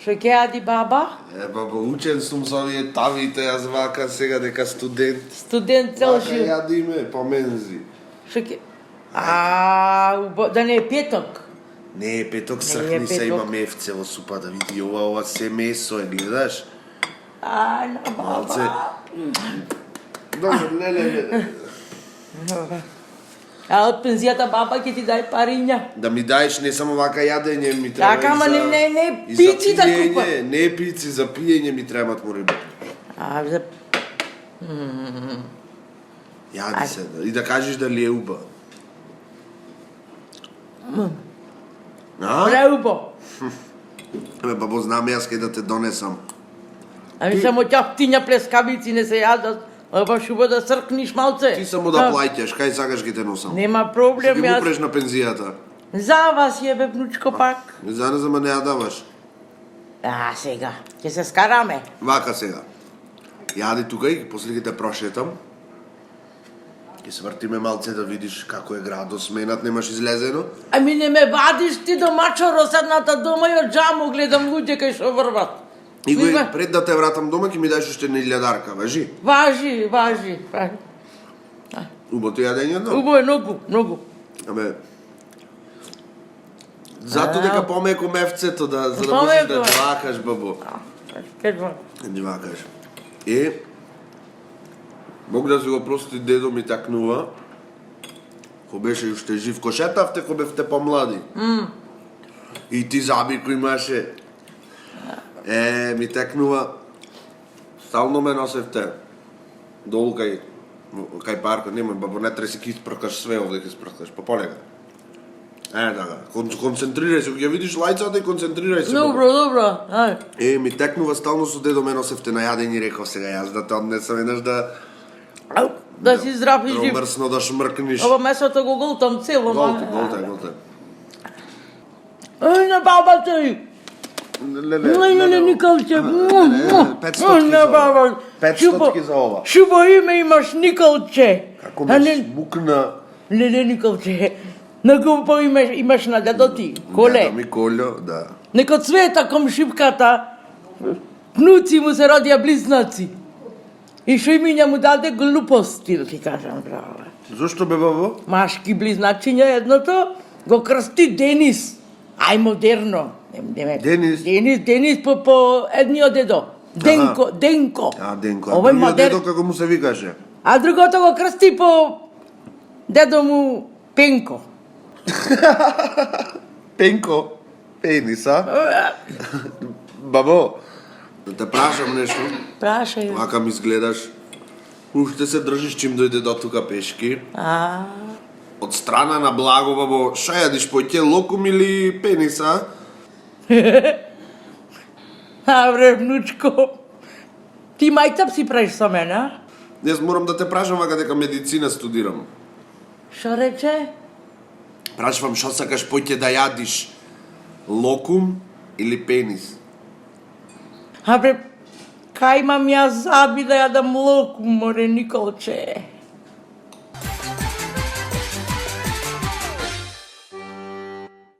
Што ќе јади баба? Баба, учен сум со овие тавите, јас вака сега дека студент. Студент цел Вака живот. јадиме по мензи. Што ќе... да не е петок. Не е петок, Не е срхни се, петок. има мефце во супата, види, ова се месо е, гледаш? На Малце. баба. Добро, не. А од пензијата баба ќе ти дај париња. Да ми даеш не само вака јадење, ми треба Така, и ама за... не и за пици да пиење, купа. Не пици, за пиење ми требат му риба. За... Јади се, и да кажеш дали е уба. Преубо. Бабо, знам јас кај да те донесам. Ами само ќафтиња плескавици не се јадат. Ова шубо да сркниш малце. Ти само да плаќаш, кај сакаш ги те носам. Нема проблем, Ќе ги јас... упреш на пензијата. За вас јебе, внучко, пак. Не знам, ама не ја даваш. Сега, ќе се скараме. Вака сега. Јади тука и после ќе те прошетам. Ќе свртиме малце да видиш како е градот сменат, немаш излезено. Ами не ме вадиш ти до мачоро седната дома и од джаму гледам луѓе кај што врват. И го пред да те вратам дома ќе ми даеш уште една илјадарка, важи? Важи. Убото јадење, но? Убаво е многу. Абе, зато дека помеко мефцето, за да можеш да џвакаш, бабо. Џвакаш. Мог да си го прости дедо ми такнува, ко беше уште жив, ко шетавте, ко бевте помлади. И ти заби кој имаше. Ми текнува, стално ме носевте. Долу кај паркот, нема, бабо, не треси ки испркаш све овде, ки испркаш, па полека. Така, концентрирај се, ќе видиш лајцата и концентрирај се. Добро. Ми текнува стално со дедо ме носевте на јадење, реков сега јас да те однесам еднаш Да си здрав и жив. промрсно да шмркниш. Ова месото го голтам цело. Голте. На бабата. Не, Николче. 500 за ова. Шубо име имаш, Николче. Како ме смукна. Не, Николче. Многу имаш на дедо ти. Коле. Дедо ми Колјо, да. Неко Цвета комшипката, внуци му се родија близнаци. И што имиња му даде глупости, да ти кажам, браво. Зошто бе, бабо? Машки близначиња едното, го крсти Денис. Ај модерно. Денис по едниот дедо. Денко. Денко. Овој Другиот дедо како му се викаше? А другото го крсти по дедо му Пенко. Пенко. Пениса. Бабо, да те прашам нешто. Прашај. Вака ми изгледаш. Уште се држиш чим дојде до тука пешки. Од страна на благо, бабо, ша јадиш поќе, локум или пениса? Бре, внучко. Ти мајтап си правиш со мене, а? Јас морам да те прашам вака дека медицина студирам. Што рече? Прашувам што сакаш поќе да јадиш, локум или пенис? Бре, кај имам јас заби да јадам локум, море, Николче.